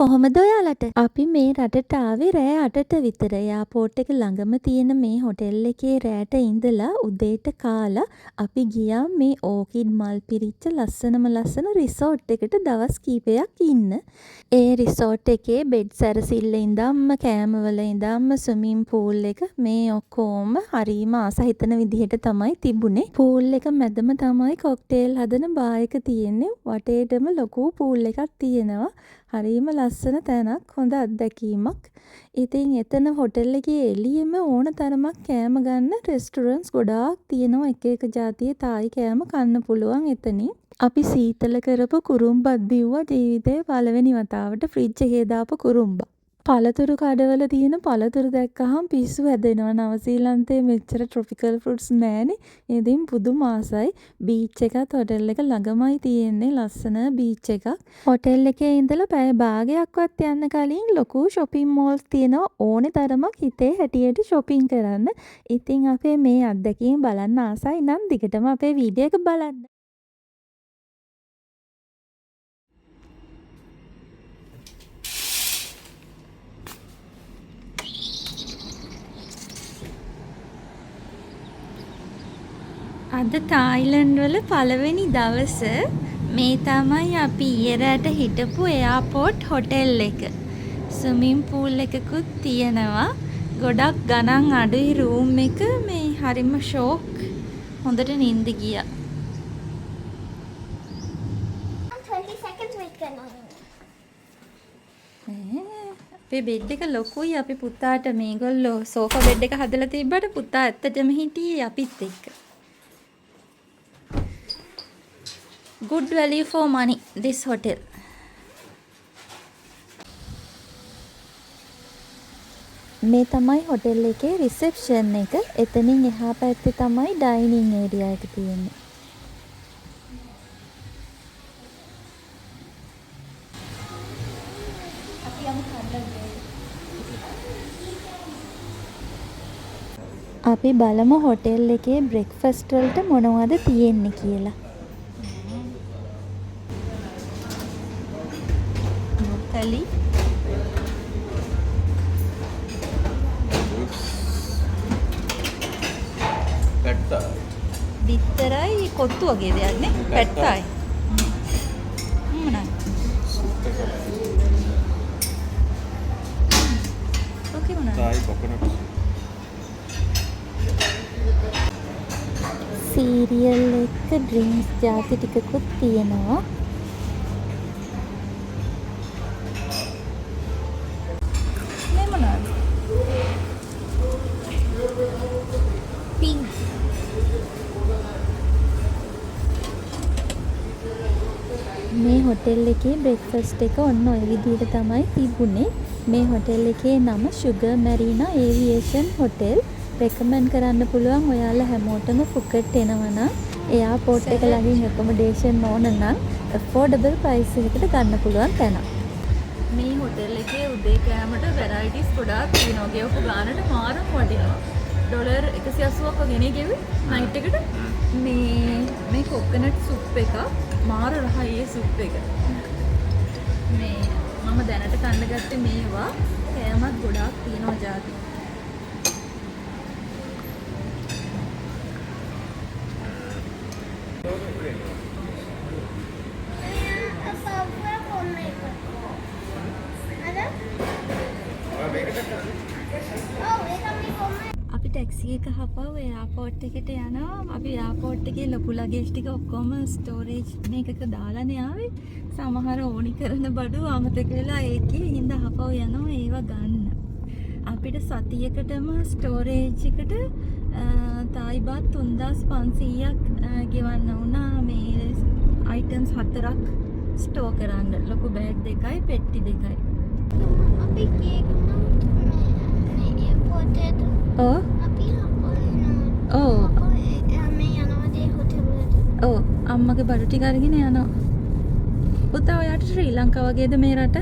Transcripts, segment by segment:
කොහොමද ඔයාලට? අපි මේ රටට ආවේ රෑ 8ට විතර. එයාපෝට් එක ළඟම තියෙන මේ හොටෙල් එකේ රෑට ඉඳලා උදේට කාලා අපි ගියා මේ ඕකිඩ් මල් පිරිච්ච ලස්සනම ලස්සන රිසෝට් එකට දවස් කීපයක් ඉන්න. ඒ රිසෝට් එකේ බෙඩ් සැරසිල්ල ඉඳන්ම කෑමවල ඉඳන්ම ස්විමින් පූල් එක මේ ඔක්කොම හරීම ආස හිතන විදිහට තමයි තිබුණේ. පූල් එක මැදම තමයි කොක්ටේල් හදන බා එක තියෙන්නේ. වටේටම ලොකු පූල් එකක් තියෙනවා. හරිම ලස්සන තැනක්, හොඳ අත්දැකීමක්. ඉතින් එතන හොටෙල් එකේ එළියෙම ඕන තරමක් කෑම ගන්න රෙස්ටුරන්ට්ස් ගොඩාක් තියෙනවා. එක එක ජාතියේ තායි කෑම කන්න පුළුවන් එතනින්. අපි සීතල කරපු කුරුම්බත් බිව්වා ජීවිතේ පළවෙනි වතාවට ෆ්‍රිජ් එකේ දාපු කුරුම්බ. පළතුරු කඩවල තියෙන පළතුරු දැක්කහම පිස්සු හැදෙනවා. නවසීලන්තේ මෙච්චර ට්‍රොපිකල් ෆෘට්ස් නෑනේ. ඉතින් පුදුම ආසයි. බීච් එකත් හොටෙල් එක ළඟමයි තියෙන්නේ. ලස්සන බීච් එකක්. හොටෙල් එකේ ඉඳලා පැය භාගයක්වත් යන්න කලින් ලොකු shopping malls තියෙනවා. ඕනේ තරමක් හිතේ හැටියට shopping කරන්න. ඉතින් අපේ මේ අත්දැකීම් බලන්න ආසයි නම් දිගටම අපේ වීඩියෝ එක බලන්න. අද තායිලන්ඩ් වල පළවෙනි දවස. මේ තමයි අපි ඊයේ රෑට හිටපු එයාපෝට් හොටෙල් එක. ස්විමින් පූල් එකකුත් තියෙනවා. ගොඩක් ගණන් අඩුයි රූම් එක. මේ හරිම ෂෝක්. හොඳට නිින්ද ගියා. 20 seconds wait කරනවා. අපේ බෙඩ් එක ලොකුයි. අපි පුතාට මේගොල්ලෝ සෝෆා බෙඩ් එක හදලා තිබ්බට පුතා ඇත්තටම හිටියේ අපිත් එක්ක. Good value for money, this hotel. මේ තමයි හොටෙල් එකේ රිසෙප්ෂන් එක. එතනින් එහා පැත්තේ තමයි ඩයිනින් ඒරියා එක තියෙන්නේ. අපි බලමු හොටෙල් එකේ බ්‍රෙක්ෆාස්ට් වලට මොනවද තියෙන්නේ කියලා. කලි පැට්ටා බිත්තරයි කොත්තු වගේ දෙයක් නේ. පැට්ටායි මොනවාද? ඔකේ මොනවාද? තායි කොකනට් සීරියල් එක ඩ්‍රින්ක්ස් ජාති ටිකකුත් තියෙනවා. මේ මොනවාද? පින්ක්. මේ හොටෙල් එකේ බ්‍රෙක්ෆාස්ට් එක ඔන්න ඔය විදිහට තමයි තිබුණේ. මේ හොටෙල් එකේ නම Sugar Marina Aviation Hotel. Recommend කරන්න පුළුවන් ඔයාලා හැමෝටම ෆුකට් එනවා නම් එයාපෝට් එක ළඟින් ඇකොමඩේෂන් ඕන නම් affordable price එකකට ගන්න පුළුවන් තැනක්. මේ හොටෙල් එකේ උදේ කෑමට වැරයිටිස් ගොඩාක් තියෙනවා. ගෙවපු ගානට මාරම වටිනවා. ඩොලර් 180ක් වගේ ගෙවි නයිට් එකට. මේ කොකනට් සුප් එක මාර රහයි ඒ සුප් එක. මේ මම දැනට කන්න ගත්තේ මේවා. කෑමත් ගොඩාක් තියෙනවා ජාති. අපි ටැක්සි එක හපව එයාපෝට් එකට යනවා. අපි එයාපෝට් එකේ ලොකු ලගේජ් ටික ඔක්කොම ස්ටෝරේජ් මේකක දාලානේ ආවේ. සමහර ඕනි කරන බඩු අමතක වෙලා ඒකේ හින්දා හපව යනවා ඒව ගන්න. අපිට සතියකටම ස්ටෝරේජ් එකට තායි බාත් 3500ක් ගෙවන්න වුණා. මේ අයිටම්ස් 4ක් ස්ටෝර් කරන්න. ලොකු බෑග් දෙකයි පෙට්ටි දෙකයි. අපි කේක් මේ එයාපෝට් එකට අපි හපනවා. ඔව් මේ යනවාදී හොටෙල් වලට. ඔව් අම්මගේ බඩු ටික අරගෙන යනවා. පුතා ඔයාට ශ්‍රී ලංකාව වගේද මේ රට?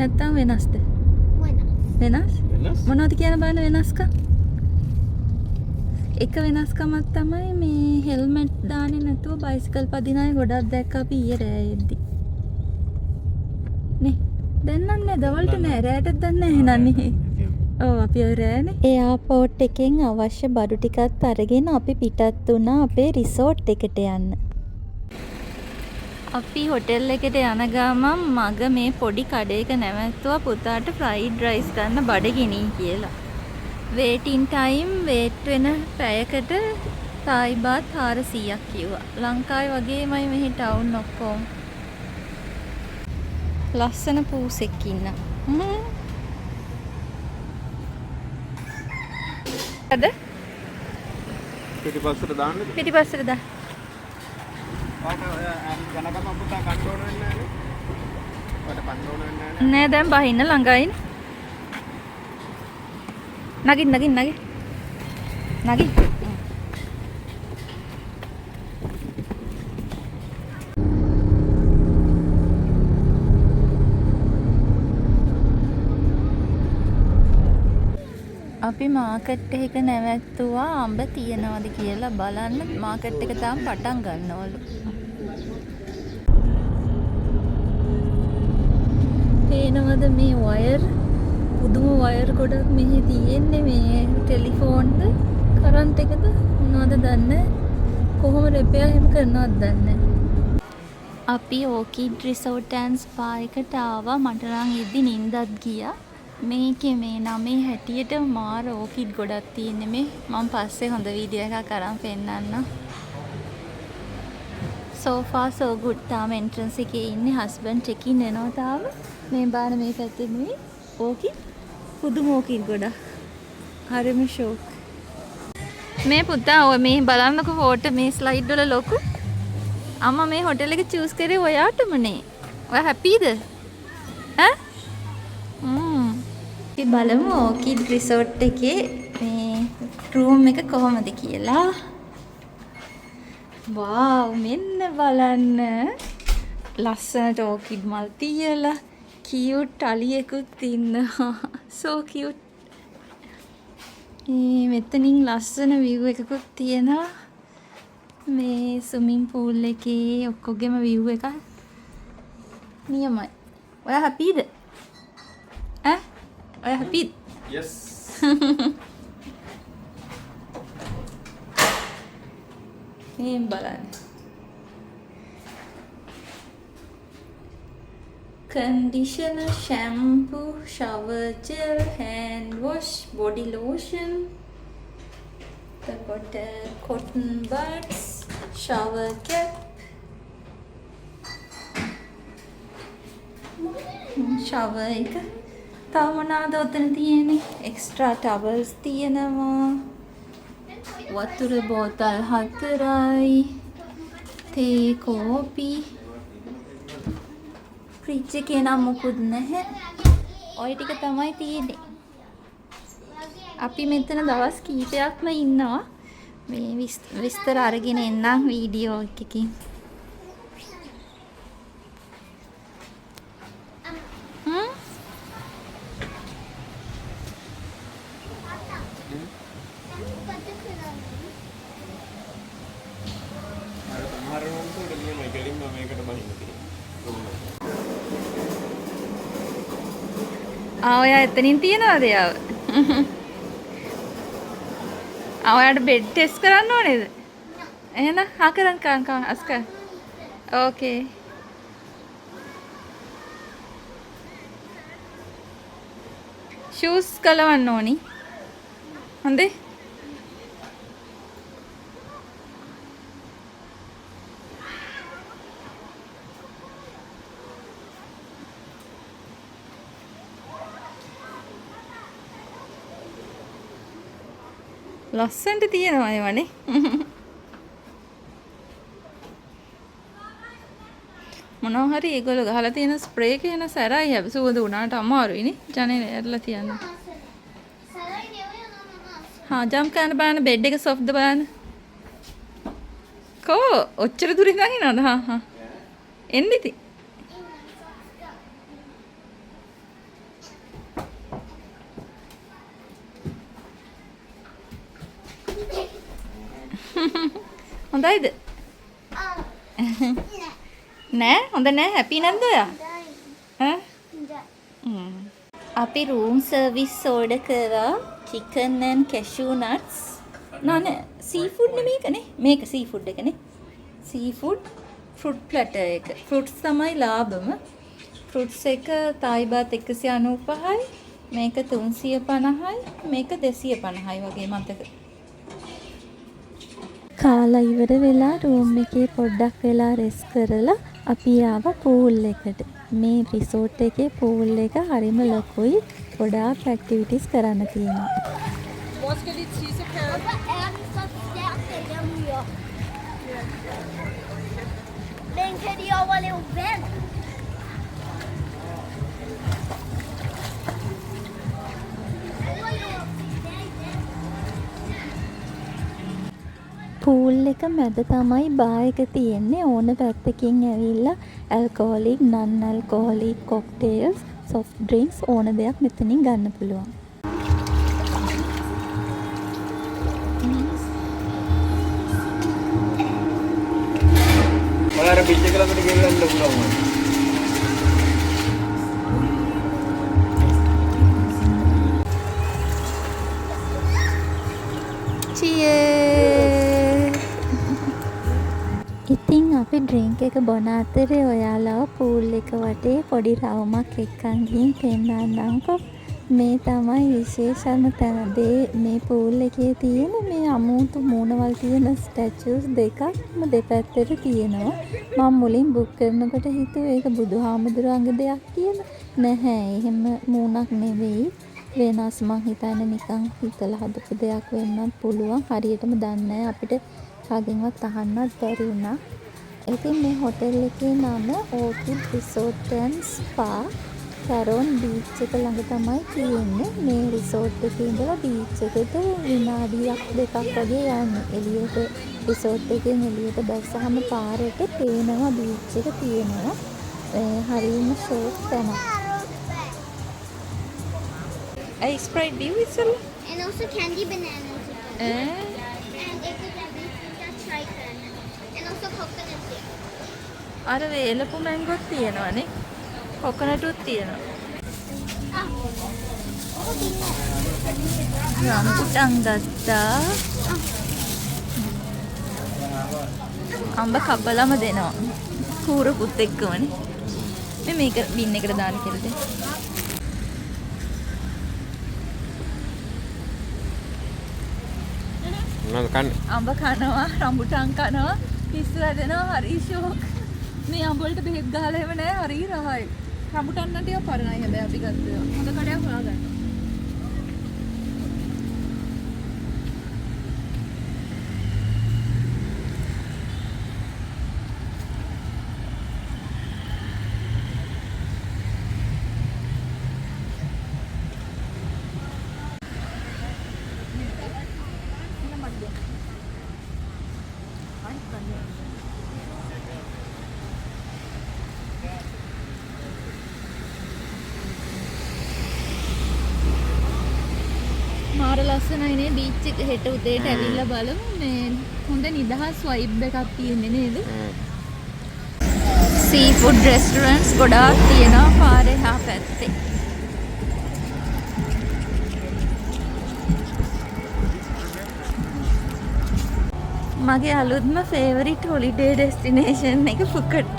නැත්නම් වෙනස්ද? වෙනස්? මොනවද කියන බලන්න වෙනස්කම්? එක වෙනස්කමක් තමයි මේ හෙල්මට් දාන්නේ නැතුව බයිසිකල් පදින අය ගොඩක් දැක්ක අපි ඊයේ රෑ එද්දි. නේ දෙන්නන්නේ දවල්ට නෑ රෑටත් දන්නේ නන්නේ. ඔව් අපි ඔය රෑනේ එයාපෝට් එකෙන් අවශ්‍ය බඩු ටිකත් අරගෙන අපි පිටත් වුණා අපේ රිසෝට් එකට යන්න. අපි හොටෙල් එකට යන ගමන් මග මේ පොඩි කඩේක නැවැත්තුවා පුතාට ෆ්‍රයිඩ් රයිස් ගන්න බඩගිනි කියලා. වේටින් ටයිම් වේට් වෙන පැයකට තායි බාත් 400ක් කිව්වා. ලංකාවේ වගේමයි මෙහි ටවුන් ඔක්කොම. ලස්සන පූසෙක් ඉන්න. අද පිටිපස්සට දාන්නද? පිටිපස්සට දා. ඔයාට යනකම් පුතා කන්ට්‍රෝල් වෙන්නේ නැහැ නේ. ඔයාට කන්ට්‍රෝල් වෙන්නේ නැහැ නෑ දැන් බහින්න ළඟයින්. නගින්. අපි මාකට් එක නැවැත්තුවා අඹ තියනවාද කියලා බලන්න. මාකට් එක තාම පටන් ගන්නවලු. පේනවද මේ වයර්? පුදුම වයර් ගොඩක් මෙහි තියෙන්නේ. මේ ටෙලිෆෝන්ද කරන්ට් එකද මොනවද දන්නේ. කොහොම රිපෙයාර් එහෙම කරනවද දන්නේ. අපි ඕකිඩ් රිසෝට් ඇන්ඩ් ස්පා එකට ආවා. මට නම් ඉදි නින්දත් ගියා. මේකේ මේ නමේ හැටියට මාර ඕකිඩ් ගොඩක් තියෙන්නේ මේ. මම පස්සේ හොඳ වීඩියෝ එකක් අරන් පෙන්නන්නම්. so far so good. තාම එන්ට්‍රන්ස් එකේ ඉන්නේ. හස්බන්ඩ් චෙක් ඉන් වෙනවා තාම. මේ බාන මේ පැත්තේ මේ ඕකිඩ් පුදුම ඕකිඩ් ගොඩක්. හරිම ෂෝක්. මේ පුතා ඔය මේ බලන්නකො ෆෝටෝ මේ ස්ලයිඩ් වල ලොකු. අම්මා මේ හොටෙල් එක චූස් කරේ ඔයාටමනේ. ඔයා හැපිද? ඈ? අපි බලමු ඕකිඩ් රිසෝට් එකේ මේ රූම් එක කොහොමද කියලා. වව් මෙන්න බලන්න. ලස්සනට ඕකිඩ් මල් තියලා කියුට් අලියෙකුත් ඉන්නවා. so cute. මෙතනින් ලස්සන view එකකුත් තියෙනවා. මේ ස්විමින් pool එකේ ඔක්කොගෙම view එක නියමයි. ඔයා හැපිද? ඈ? ඔයා හැපිද? yes. මේ බලන්න. conditioner, shampoo, shower gel, hand wash, body lotion. Got cotton buds, shower cap, shower එක. තව මොනවාද ඔතන තියෙන්නේ? extra towels තියෙනවා. වතුර බෝතල් 4යි. තේ කෝපි. ෆ්‍රිජ් එකේ නම් මොකුත් නැහැ. ඔය ටික තමයි තියෙන්නේ. අපි මෙතන දවස් කීපයක්ම ඉන්නවා. මේ විස්තර අරගෙන එන්නම් වීඩියෝ එකකින්. ඔයා එතනින් තියනවද යාව? ඔයාට බෙඩ් ටෙස්ට් කරන්න ඕනේද? එහෙනම් හා කරන් අස්කර්. ඕකේ. ෂූස් කලවන්න ඕනි. හොඳේ. ලස්සනට තියෙනවා ඒවනේ. මොනවා හරි ඒගොල්ලෝ ගහලා තියෙන ස්ප්‍රේ එක එන සැරයි හැබැයි සුවඳ උනාට අමාරුයිනේ. ජනේ ඇරලා තියන්න. හා ජම්ප් කරන්න බලන්න බෙඩ් එක සොෆ්ට්ද බලන්න. කෝ ඔච්චර දුර ඉඳන් එනවද? හා. එන්න ඉතින්. හොඳයිද? නෑ හොඳ නෑ හැපි නැද්ද ඔයා? ඈ? අපි රූම් සර්විස් ඕඩර් කරා chicken and cashew nuts. නෑ සීෆුඩ් නෙමේකනේ. මේක සීෆුඩ් එකනේ. සීෆුඩ් ෆෘට් ප්ලැටර් එක. ෆෘට්ස් තමයි ලාභම. ෆෘට්ස් එක තායි බාත් 195යි. මේක 350යි. මේක 250යි වගේ මතක. කාලා ඉවර වෙලා රූම් එකේ පොඩ්ඩක් වෙලා රෙස් කරලා අපි ආවා පූල් එකට. මේ රිසෝට් එකේ පූල් එක හරිම ලොකුයි. ගොඩාක් ඇක්ටිවිටිස් කරන්න තියෙනවා. Aber er så stærkt dem jo. Men kan de overleve vand? Pool එක මැද තමයි බා එක තියෙන්නේ. ඕන පැත්තකින් ඇවිල්ලා ඇල්කොහොලික් නන් ඇල්කොහොලික් කොක්ටේල්ස් සොෆ්ට් ඩ්‍රින්ක්ස් ඕන දෙයක් මෙතනින් ගන්න පුළුවන්. ඔයාලා බීච් එක ළඟට ගෙවිලා යන්න පුළුවන්. ඉතින් අපි ඩ්‍රින්ක් එක බොන අතරේ ඔයාලව පූල් එක වටේ පොඩි රවුමක් එක්කන් ගිහින් පෙන්නන්නම්කෝ. මේ තමයි විශේෂම තැන. මේ පූල් එකේ තියෙන මේ අමුතු මූණවල් තියෙන ස්ටැචුස් දෙකක් දෙපැත්තට තියෙනවා. මම මුලින් බුක් කරනකොට හිතුවේ ඒක බුදුහාමුදුරන්ගේ දෙයක් කියලා. නැහැ, එහෙම මූණක් නෙවෙයි. වෙනස්. මං හිතන්නේ නිකන් හිතලා හදපු දෙයක් වෙන්නත් පුළුවන්. හරියටම දන්නේ නැහැ. අපිට කාගෙන්වත් අහන්නත් බැරි වුණා. ඉතින් මේ හොටෙල් එකේ නම ඕකිඩ් රිසෝට් ඇන්ඩ් ස්පා. කැරෝන් බීච් එක ළඟ තමයි තියෙන්නේ. මේ රිසෝට් එකේ ඉඳලා බීච් එකට විනාඩියක් දෙකක් වගේ යන්නේ. එළියට රිසෝට් එකෙන් එළියට බැස්සහම පාරට පේනවා බීච් එක තියෙනවා. හරියම ෂෝක් තැනක්. I sprayed you with some. And also candy bananas. And ekadabi chicken. And also coconut milk. අර වේලපු මැංගොත් තියෙනවනේ. කොකොනටුත් තියෙනවා. රම්බුටන් ගත්තා. අම්බ කබලම දෙනවා. කූරකුත් එක්කමනේ. මේක බින් එකට දාන්න කියලා දෙන්න. මොනවද කන්නේ? අම්බ කනවා, රම්බුටන් කනවා, පිස්සු හැදෙනවා, හරි ෂෝක්. මේ අම්බ වලට බෙහෙත් ගහලා එහෙම නැහැ, හරි රහයි. රම්බුටන් නම් ටික පරණයි හැබැයි අපි ගත්තා. හොඳ කඩයක් හොයාගන්න. මාර ලස්සනයිනේ බීච් එක. හෙට උදේට ඇවිල්ලා බලමු. මේ හොඳ නිදහස් වයිබ් එකක් තියෙන්නේ නේද? සී ෆුඩ් රෙස්ටොරන්ට්ස් ගොඩාක් තියෙනවා පාරේ හා පැත්තේ. මගේ අලුත්ම ෆේවරිට් හොලිඩේ ඩෙස්ටිනේෂන් එක ෆුකට්.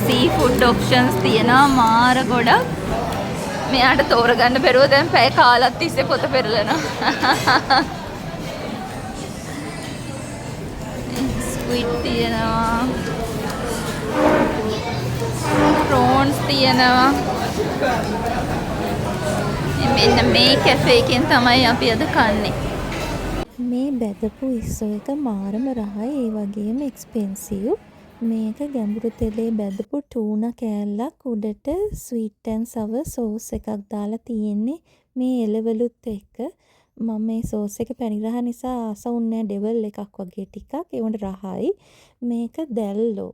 සී ෆුඩ් ඔප්ෂන්ස් තියෙනවා මාර ගොඩක්. මෙයාට තෝරගන්න බැරුව දැන් පැය කාලක් තිස්සේ පොත පෙරලනවා. ස්ක්විඩ් තියෙනවා. ප්‍රෝන්ස් තියෙනවා. මෙන්න මේ කැෆේ එකෙන් තමයි අපි අද කන්නේ. මේ බැදපු ඉස්සෝ එක මාරම රහයි, ඒ වගේම එක්ස්පෙන්සිව්. මේක ගැඹුරු තෙලේ බැදපු ටූනා කෑල්ලක් උඩට ස්වීට් ඇන්ඩ් සවර් සෝස් එකක් දාලා තියෙන්නේ මේ එළවලුත් එක්ක. මම මේ සෝස් එක පැණි රහ නිසා ආස වුන්නේ නැහැ. ඩෙවල් එකක් වගේ ටිකක්. ඒ වුණ රහයි. මේක දැල්ලෝ.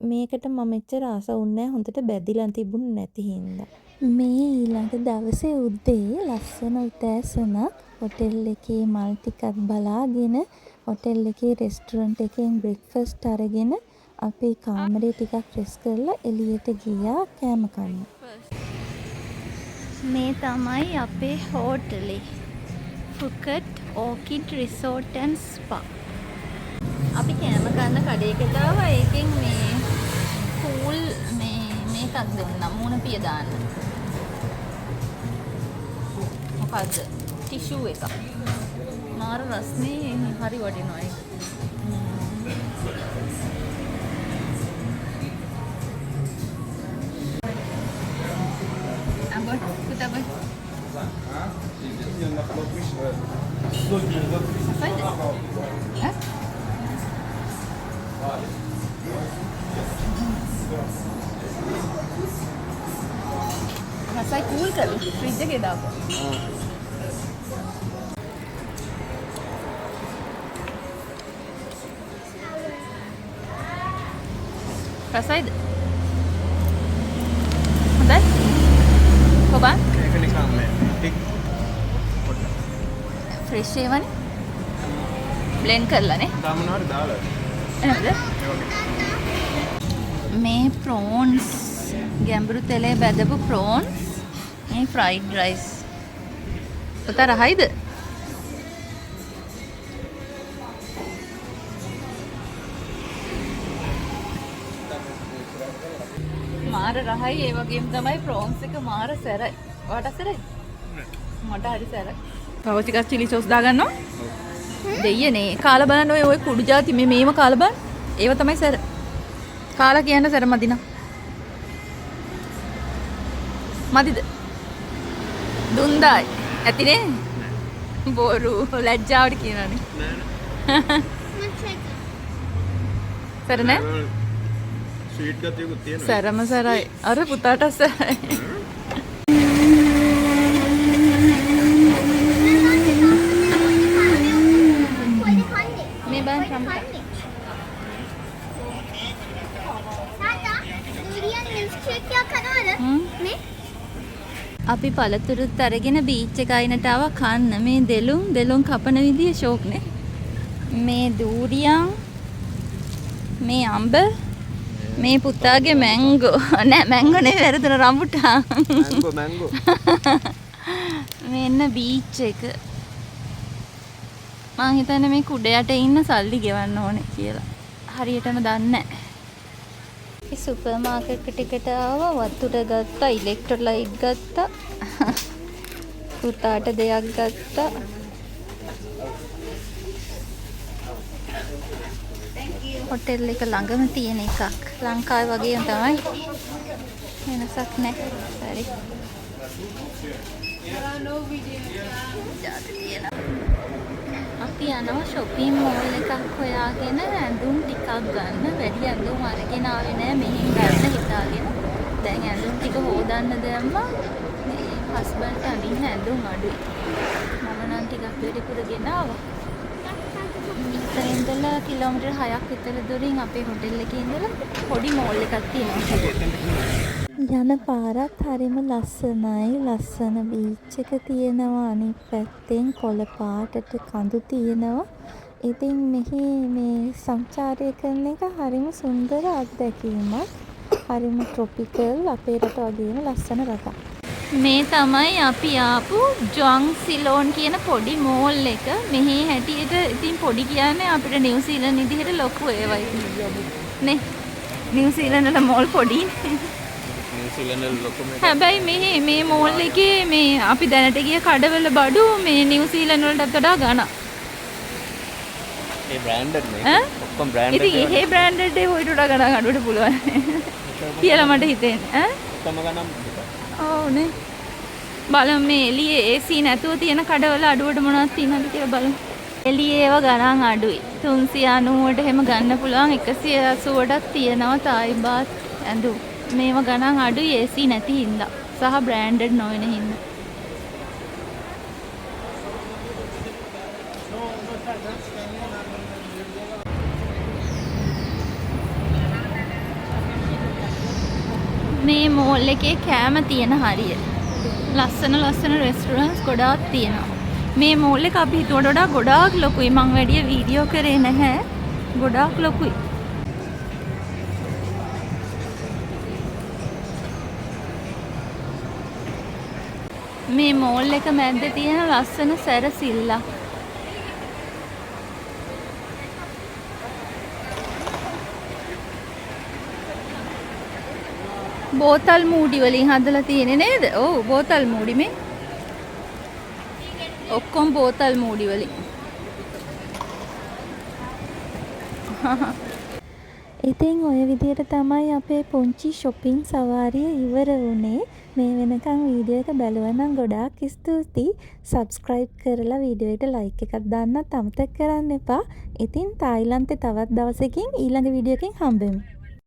මේකට මම එච්චර ආස වුන්නේ නැහැ. හොඳට බැදිලා තිබුණ නැති හින්දා. මේ ඊළඟ දවසේ උදේ ලස්සන උදෑසනක් හොටෙල් එකේ මල් ටිකක් බලාගෙන හොටෙල් එකේ රෙස්ටුරන්ට් එකෙන් බ්‍රෙක්ෆාස්ට් අරගෙන අපේ කාමරේ ටිකක් රෙස් කරලා එළියට ගියා කෑම කන්න. මේ තමයි අපේ හෝටලේ. ෆුකට් ඕකිඩ් රිසෝට් ඇන්ඩ් ස්පා. අපි කෑම කන්න කඩේකට ආවා. ඒකෙන් මේ කූල් මේකක් දුන්නා මූණ පිය දාන්න. මොකද්ද? ටිෂූ එකක්. මාර රස්නේ හරි වටිනවා ඒක. අබොත් පුතබොත්. Rasai cool kali, fridge ke dah apa? Rasai, apa? Coba? ඒක නිකන් මේ ටික් Fresh ඒවා නේ? blend කරලා නේ? දාමනවාරි දාලා. එහෙමද? මේ prawns ගැඹුරු තෙලේ බැදපු prawns මේ fried rice. පුතා රහයිද? මාර රහයි ඒ වගේම තමයි prawns එක මාර සැරයි. ඔයාට සැරයි? මට හරි සැරයි. තව ටිකක් chili sauce දාගන්නවා. දෙයියනේ කාලා බලන්න ඔය කුඩු જાති මේව කාලා බලන්න. ඒව තමයි සැර. කාලා කියන්න සැර මදිනා. මදිද? දුන්දායි. ඇතිනේ? බොරු ලැජ්ජාවට කියනනේ. සැර නෑ? ස්වීට් ගතියකුත් තියෙනවා. සැරම සැරයි. අර පුතාට සැරයි. මේ බෑන් සම්පත. අපි පළතුරුත් අරගෙන බීච් එක අයිනට ආවා කන්න. මේ දෙලුම් කපන විදිය ෂෝක් නේ. මේ දූරියන්, මේ අඹ, මේ පුතාගේ මැංගෝ. නෑ මැංගෝ නෙවෙයි වැරදුන රම්බුටාන්. මැංගෝ. මෙන්න බීච් එක. මං හිතන්නේ මේ කුඩ යට ඉන්න සල්ලි ගෙවන්න ඕනේ කියලා. හරියටම දන්නේ නැහැ. ඒ සුපර් මාකට් එකට ආවා වතුර ගත්තා, ඉලෙක්ට්‍රොලයිට් ගත්තා. පුතාට දෙයක් ගත්තා. හොටෙල් එක ළඟම තියෙන එකක්. ලංකාවේ වගේම තමයි. වෙනසක් නැහැ. හරි. අපි යනවා shopping mall එකක් හොයාගෙන ඇඳුම් ටිකක් ගන්න. වැඩි ඇඳුම් අරගෙන ආවේ නෑ මෙහෙන් ගන්න හිතාගෙන. දැන් ඇඳුම් ටික හොදන්න දැම්මා. මේ හස්බන්ඩ්ට අඳින්න ඇඳුම් අඩුයි. මම නම් ටිකක් වැඩිපුර ගෙනාවා. ඉතින් ඉඳලා කිලෝමීටර් 6ක් විතර දුරින් අපේ හොටෙල් එකේ ඉඳලා පොඩි මෝල් එකක් තියෙනවා. යන පාරත් හරිම ලස්සනයි. ලස්සන බීච් එක තියෙනවා. අනිත් පැත්තෙන් කොළ පාටට කඳු තියෙනවා. ඉතින් මෙහි මේ සංචාරය කරන එක හරිම සුන්දර අත්දැකීමක්. හරිම ට්‍රොපිකල් අපේ රට වගේම ලස්සන රටක්. මේ තමයි අපි ආපු ජොන් සිලෝන් කියන පොඩි මෝල් එක. මෙහි හැටියට ඉතින් පොඩි කියන්නේ අපිට නිව්සීලන්ත විදිහට ලොකු ඒවයි නේ. නිව්සීලන්ත වල මෝල් පොඩිනේ. හැබැයි මේ මෝල් එකේ මේ අපි දැනට ගිය කඩවල බඩු මේ නිව්සීලන්ත වලටත් වඩා ගණන්. ඒ බ්‍රෑන්ඩඩ් නේ. ඔක්කොම බ්‍රෑන්ඩඩ්. ඉතින් ඒ බ්‍රෑන්ඩඩ් ඒ හොයිට වඩා ගණන් අඩුවට පුළුවන්. කියලා මට හිතෙන්නේ. ඔක්කොම ගණන්. ඔව් නේ. බලමු මේ එළියේ AC නැතුව තියෙන කඩවල අඩුවට මොනවද තියෙනවද කියලා බලමු. එළියේ ඒව ගණන් අඩුයි. 390ට එහෙම ගන්න පුළුවන්. 180ටත් තියෙනවා තායි බාත් ඇඳුම්. මේව ගණන් අඩුයි AC නැති හින්දා සහ බ්‍රෑන්ඩඩ් නොවන හින්දා. මේ මෝල් එකේ කෑම තියෙන හරිය. ලස්සන රෙස්ටුරන්ට්ස් ගොඩාක් තියෙනවා. මේ මෝල් එක අපි හිතුවට වඩා ගොඩාක් ලොකුයි. මං වැඩිය වීඩියෝ කරේ නැහැ. ගොඩාක් ලොකුයි. මේ මෝල් එක මැද්දේ තියෙන ලස්සන සැරසිල්ලක්. බෝතල් මූඩි වලින් හදලා තියෙන්නේ නේද? ඔව් බෝතල් මූඩි මේ. ඔක්කොම බෝතල් මූඩි වලින්. ඉතින් ඔය විදිහට තමයි අපේ පුංචි shopping සවාරිය ඉවර වුණේ. මේ වෙනකන් වීඩියෝ එක බැලුවා නම් ගොඩාක් ස්තුතියි. subscribe කරලා වීඩියෝ එකට like එකක් දාන්නත් අමතක කරන්න එපා. ඉතින් තායිලන්තේ තවත් දවසකින් ඊළඟ වීඩියෝ එකකින් හම්බෙමු.